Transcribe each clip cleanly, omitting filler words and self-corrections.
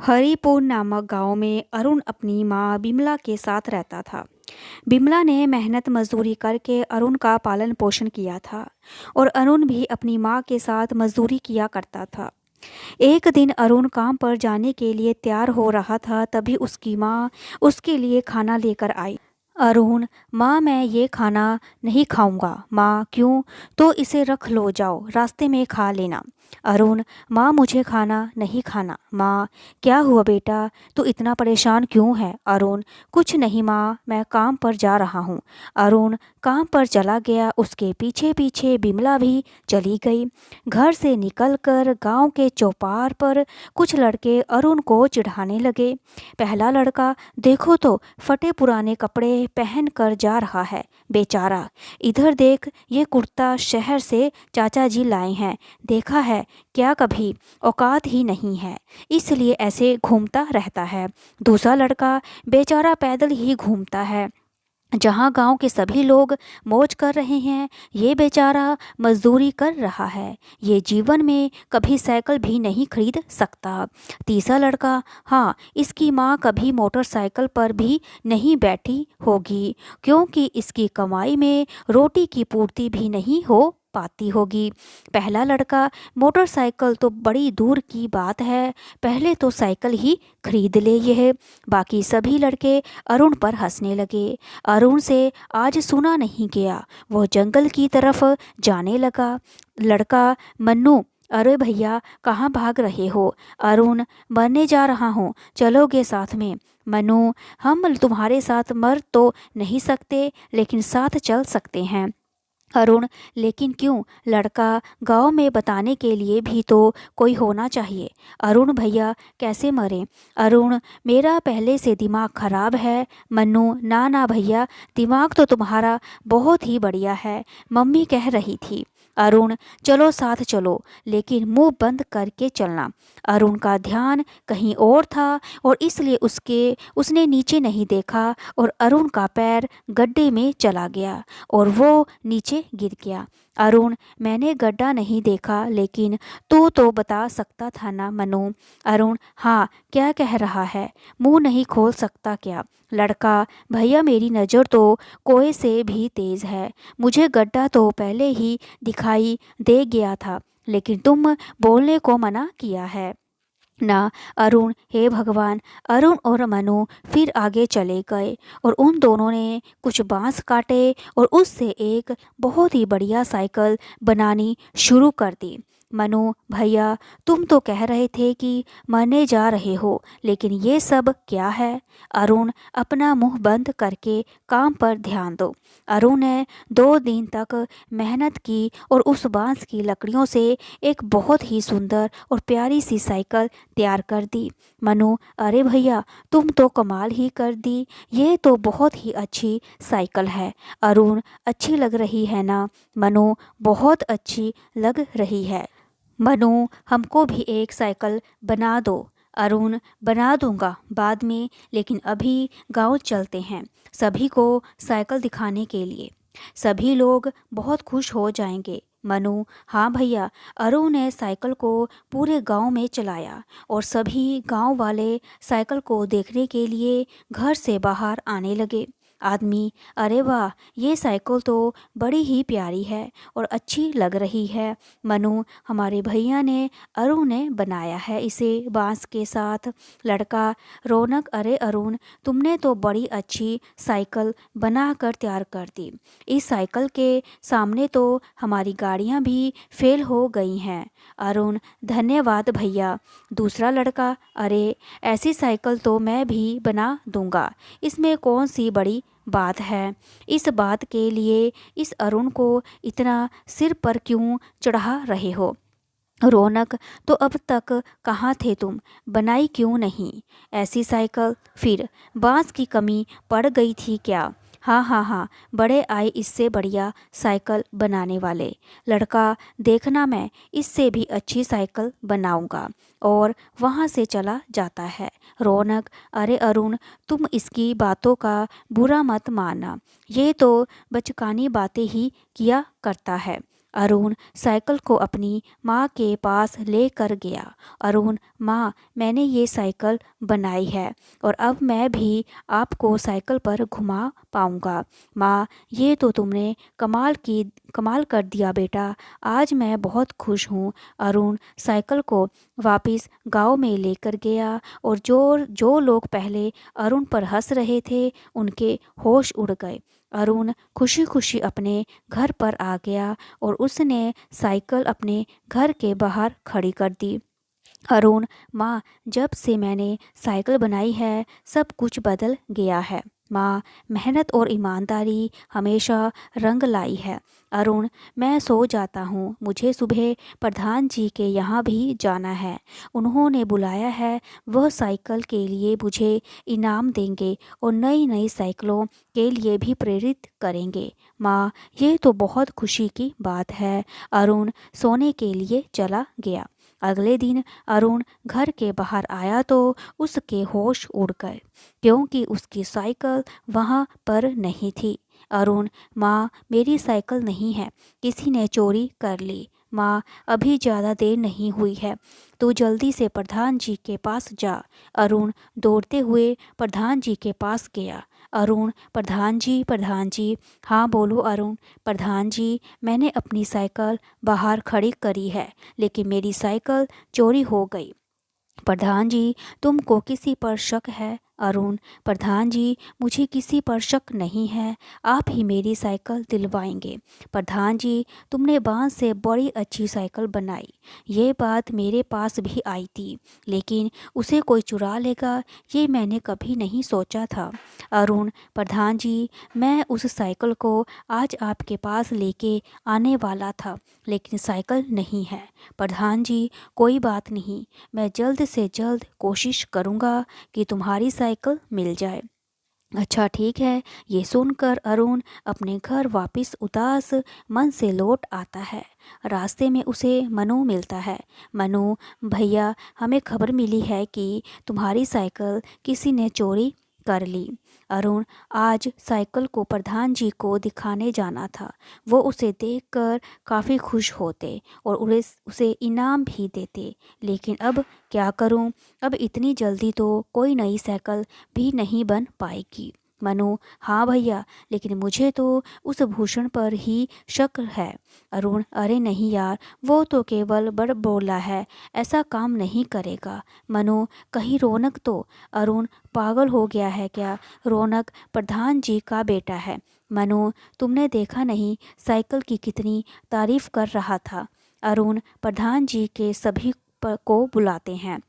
हरिपुर नामक गांव में अरुण अपनी मां बिमला के साथ रहता था। बिमला ने मेहनत मजदूरी करके अरुण का पालन पोषण किया था और अरुण भी अपनी मां के साथ मजदूरी किया करता था। एक दिन अरुण काम पर जाने के लिए तैयार हो रहा था, तभी उसकी मां उसके लिए खाना लेकर आई। अरुण, माँ मैं ये खाना नहीं खाऊंगा। माँ, क्यों? तो इसे रख लो, जाओ रास्ते में खा लेना। अरुण, माँ मुझे खाना नहीं खाना। माँ, क्या हुआ बेटा, तू इतना परेशान क्यों है? अरुण, कुछ नहीं माँ, मैं काम पर जा रहा हूँ। अरुण काम पर चला गया। उसके पीछे पीछे बिमला भी चली गई। घर से निकलकर गांव के चौपार पर कुछ लड़के अरुण को चिढ़ाने लगे। पहला लड़का, देखो तो फटे पुराने कपड़े पहन कर जा रहा है, बेचारा। इधर देख, ये कुर्ता शहर से चाचा जी लाए हैं, देखा है क्या? कभी औकात ही नहीं है, इसलिए ऐसे घूमता रहता है। दूसरा लड़का, बेचारा पैदल ही घूमता है, जहाँ गांव के सभी लोग मौज कर रहे हैं, ये बेचारा मजदूरी कर रहा है। ये जीवन में कभी साइकिल भी नहीं खरीद सकता। तीसरा लड़का, हाँ, इसकी माँ कभी मोटरसाइकिल पर भी नहीं बैठी होगी, क्योंकि इसकी कमाई में रोटी की पूर्ति भी नहीं हो पाती होगी। पहला लड़का, मोटरसाइकिल तो बड़ी दूर की बात है, पहले तो साइकिल ही खरीद ले यह। बाकी सभी लड़के अरुण पर हंसने लगे। अरुण से आज सुना नहीं गया। वो जंगल की तरफ जाने लगा। लड़का, मन्नू, अरे भैया कहाँ भाग रहे हो? अरुण, मरने जा रहा हूँ, चलोगे साथ में? मन्नू, हम तुम्हारे साथ मर तो नहीं सकते, लेकिन साथ चल सकते हैं। अरुण, लेकिन क्यों? लड़का, गांव में बताने के लिए भी तो कोई होना चाहिए। अरुण, भैया कैसे मरे? अरुण, मेरा पहले से दिमाग खराब है। मन्नू, ना ना भैया, दिमाग तो तुम्हारा बहुत ही बढ़िया है, मम्मी कह रही थी। अरुण, चलो साथ चलो, लेकिन मुंह बंद करके चलना। अरुण का ध्यान कहीं और था और इसलिए उसने नीचे नहीं देखा और अरुण का पैर गड्ढे में चला गया और वो नीचे गिर गया। अरुण, मैंने गड्ढा नहीं देखा, लेकिन तू तो बता सकता था ना मनु। अरुण, हाँ, क्या कह रहा है? मुंह नहीं खोल सकता क्या? लड़का, भैया मेरी नज़र तो कोए से भी तेज़ है, मुझे गड्ढा तो पहले ही दिखाई दे गया था, लेकिन तुम बोलने को मना किया है ना। अरुण, हे भगवान। अरुण और मनु फिर आगे चले गए और उन दोनों ने कुछ बांस काटे और उससे एक बहुत ही बढ़िया साइकिल बनानी शुरू कर दी। मनु, भैया तुम तो कह रहे थे कि मरने जा रहे हो, लेकिन ये सब क्या है? अरुण, अपना मुंह बंद करके काम पर ध्यान दो। अरुण ने 2 दिन तक मेहनत की और उस बांस की लकड़ियों से एक बहुत ही सुंदर और प्यारी सी साइकिल तैयार कर दी। मनु, अरे भैया तुम तो कमाल ही कर दी, ये तो बहुत ही अच्छी साइकिल है। अरुण, अच्छी लग रही है ना? मनु, बहुत अच्छी लग रही है। मनु, हमको भी एक साइकिल बना दो। अरुण, बना दूंगा बाद में, लेकिन अभी गांव चलते हैं सभी को साइकिल दिखाने के लिए, सभी लोग बहुत खुश हो जाएंगे। मनु, हाँ भैया। अरुण ने साइकिल को पूरे गांव में चलाया और सभी गांव वाले साइकिल को देखने के लिए घर से बाहर आने लगे। आदमी, अरे वाह, ये साइकिल तो बड़ी ही प्यारी है और अच्छी लग रही है। मनु, हमारे भैया ने, अरुण ने बनाया है इसे बांस के साथ। लड़का, रौनक, अरे अरुण, तुमने तो बड़ी अच्छी साइकिल बना कर तैयार कर दी। इस साइकिल के सामने तो हमारी गाड़ियाँ भी फेल हो गई हैं। अरुण, धन्यवाद भैया। दूसरा लड़का, अरे ऐसी साइकिल तो मैं भी बना दूंगा, इसमें कौन सी बड़ी बात है? इस बात के लिए इस अरुण को इतना सिर पर क्यों चढ़ा रहे हो? रौनक, तो अब तक कहाँ थे तुम? बनाई क्यों नहीं ऐसी साइकिल? फिर बांस की कमी पड़ गई थी क्या? हाँ हाँ हाँ, बड़े आए इससे बढ़िया साइकिल बनाने वाले। लड़का, देखना मैं इससे भी अच्छी साइकिल बनाऊंगा, और वहाँ से चला जाता है। रौनक, अरे अरुण, तुम इसकी बातों का बुरा मत मानना, ये तो बचकानी बातें ही किया करता है। अरुण साइकिल को अपनी माँ के पास लेकर गया। अरुण, माँ, मैंने ये साइकिल बनाई है और अब मैं भी आपको साइकिल पर घुमा पाऊँगा। माँ, ये तो तुमने कमाल कर दिया बेटा, आज मैं बहुत खुश हूँ। अरुण साइकिल को वापस गांव में लेकर गया और जो जो लोग पहले अरुण पर हंस रहे थे उनके होश उड़ गए। अरुण खुशी खुशी अपने घर पर आ गया और उसने साइकिल अपने घर के बाहर खड़ी कर दी। अरुण, माँ, जब से मैंने साइकिल बनाई है सब कुछ बदल गया है। माँ, मेहनत और ईमानदारी हमेशा रंग लाई है। अरुण, मैं सो जाता हूँ, मुझे सुबह प्रधान जी के यहाँ भी जाना है। उन्होंने बुलाया है, वह साइकिल के लिए मुझे इनाम देंगे और नई नई साइकिलों के लिए भी प्रेरित करेंगे। माँ, ये तो बहुत खुशी की बात है। अरुण सोने के लिए चला गया। अगले दिन अरुण घर के बाहर आया तो उसके होश उड़ गए क्योंकि उसकी साइकिल वहाँ पर नहीं थी। अरुण, माँ, मेरी साइकिल नहीं है, किसी ने चोरी कर ली। माँ, अभी ज़्यादा देर नहीं हुई है, तू जल्दी से प्रधान जी के पास जा। अरुण दौड़ते हुए प्रधान जी के पास गया। अरुण, प्रधान जी, प्रधान जी। हाँ बोलो अरुण। प्रधान जी, मैंने अपनी साइकिल बाहर खड़ी करी है लेकिन मेरी साइकिल चोरी हो गई। प्रधान जी, तुमको किसी पर शक है? अरुण, प्रधान जी, मुझे किसी पर शक नहीं है, आप ही मेरी साइकिल दिलवाएंगे। प्रधान जी, तुमने बांस से बड़ी अच्छी साइकिल बनाई, ये बात मेरे पास भी आई थी, लेकिन उसे कोई चुरा लेगा ये मैंने कभी नहीं सोचा था। अरुण, प्रधान जी, मैं उस साइकिल को आज आपके पास लेके आने वाला था लेकिन साइकिल नहीं है। प्रधान जी, कोई बात नहीं, मैं जल्द से जल्द कोशिश करूँगा कि तुम्हारी साइकिल मिल जाए। अच्छा ठीक है। ये सुनकर अरुण अपने घर वापस उदास मन से लौट आता है। रास्ते में उसे मनु मिलता है। मनु, भैया, हमें खबर मिली है कि तुम्हारी साइकिल किसी ने चोरी कर ली। अरुण आज साइकिल को प्रधान जी को दिखाने जाना था, वो उसे देखकर काफ़ी खुश होते और उसे इनाम भी देते, लेकिन अब क्या करूं? अब इतनी जल्दी तो कोई नई साइकिल भी नहीं बन पाएगी। मनु, हाँ भैया, लेकिन मुझे तो उस भूषण पर ही शक है। अरुण, अरे नहीं यार, वो तो केवल बड़ बोला है, ऐसा काम नहीं करेगा। मनु, कहीं रौनक तो? अरुण, पागल हो गया है क्या? रौनक प्रधान जी का बेटा है। मनु, तुमने देखा नहीं साइकिल की कितनी तारीफ कर रहा था। अरुण प्रधान जी के सभी को बुलाते हैं।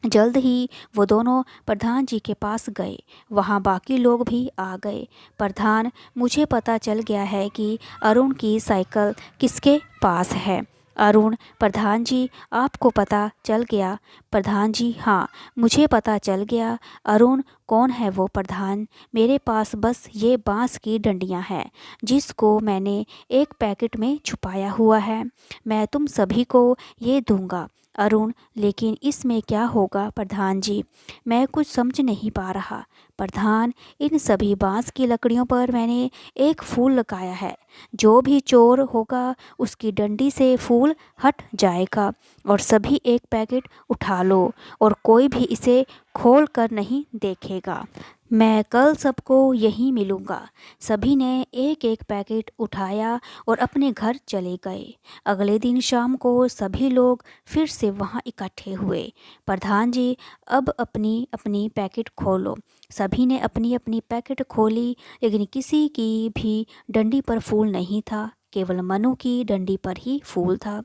जल्द ही वो दोनों प्रधान जी के पास गए। वहाँ बाकी लोग भी आ गए। प्रधान, मुझे पता चल गया है कि अरुण की साइकिल किसके पास है। अरुण, प्रधान जी, आपको पता चल गया? प्रधान जी, हाँ, मुझे पता चल गया। अरुण, कौन है वो प्रधान? मेरे पास बस ये बांस की डंडियाँ हैं जिसको मैंने एक पैकेट में छुपाया हुआ है। मैं तुम सभी को ये दूंगा। अरुण, लेकिन इसमें क्या होगा प्रधान जी? मैं कुछ समझ नहीं पा रहा। प्रधान, इन सभी बांस की लकड़ियों पर मैंने एक फूल लगाया है, जो भी चोर होगा उसकी डंडी से फूल हट जाएगा और सभी एक पैकेट उठा लो और कोई भी इसे खोल कर नहीं देखेगा। मैं कल सबको यहीं मिलूँगा। सभी ने एक एक पैकेट उठाया और अपने घर चले गए। अगले दिन शाम को सभी लोग फिर से वहाँ इकट्ठे हुए। प्रधान जी, अब अपनी अपनी पैकेट खोलो। सभी ने अपनी अपनी पैकेट खोली, लेकिन किसी की भी डंडी पर फूल नहीं था, केवल मनु की डंडी पर ही फूल था।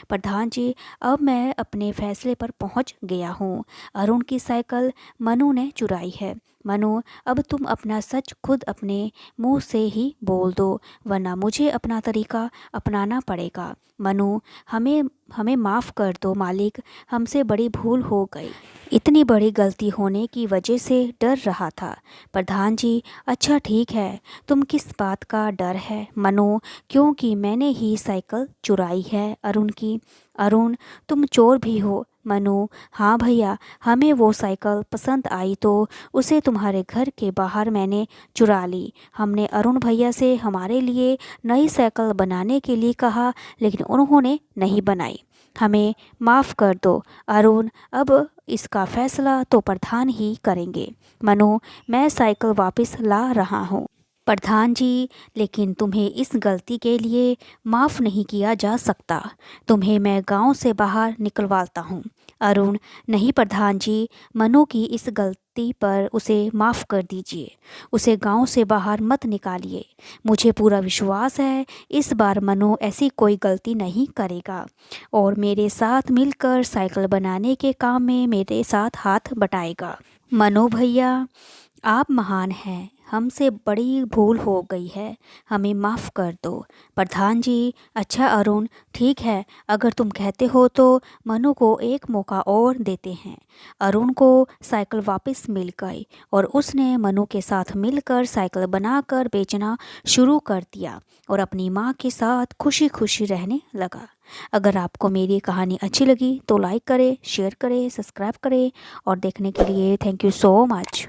प्रधान जी, अब मैं अपने फैसले पर पहुंच गया हूँ। अरुण की साइकिल मनु ने चुराई है। मनु, अब तुम अपना सच खुद अपने मुंह से ही बोल दो, वरना मुझे अपना तरीका अपनाना पड़ेगा। मनु, हमें हमें माफ़ कर दो मालिक, हमसे बड़ी भूल हो गई। इतनी बड़ी गलती होने की वजह से डर रहा था। प्रधान जी, अच्छा ठीक है, तुम किस बात का डर है? मनु, क्योंकि मैंने ही साइकिल चुराई है अरुण की। अरुण, तुम चोर भी हो मनु: हाँ भैया, हमें वो साइकिल पसंद आई तो उसे तुम्हारे घर के बाहर मैंने चुरा ली। हमने अरुण भैया से हमारे लिए नई साइकिल बनाने के लिए कहा, लेकिन उन्होंने नहीं बनाई। हमें माफ़ कर दो अरुण, अब इसका फैसला तो प्रधान ही करेंगे। मनु: मैं साइकिल वापस ला रहा हूँ प्रधान जी, लेकिन तुम्हें इस गलती के लिए माफ़ नहीं किया जा सकता। तुम्हें मैं गांव से बाहर निकलवाता हूँ। अरुण: नहीं प्रधान जी, मनु की इस गलती पर उसे माफ़ कर दीजिए। उसे गांव से बाहर मत निकालिए। मुझे पूरा विश्वास है इस बार मनु ऐसी कोई गलती नहीं करेगा और मेरे साथ मिलकर साइकिल बनाने के काम में मेरे साथ हाथ बटाएगा। मनु भैया, आप महान हैं, हमसे बड़ी भूल हो गई है, हमें माफ़ कर दो। प्रधान जी: अच्छा अरुण, ठीक है, अगर तुम कहते हो तो मनु को एक मौका और देते हैं। अरुण को साइकिल वापस मिल गई और उसने मनु के साथ मिलकर साइकिल बनाकर बेचना शुरू कर दिया और अपनी माँ के साथ खुशी खुशी रहने लगा। अगर आपको मेरी कहानी अच्छी लगी तो लाइक करें, शेयर करें, सब्सक्राइब करें और देखने के लिए थैंक यू सो मच।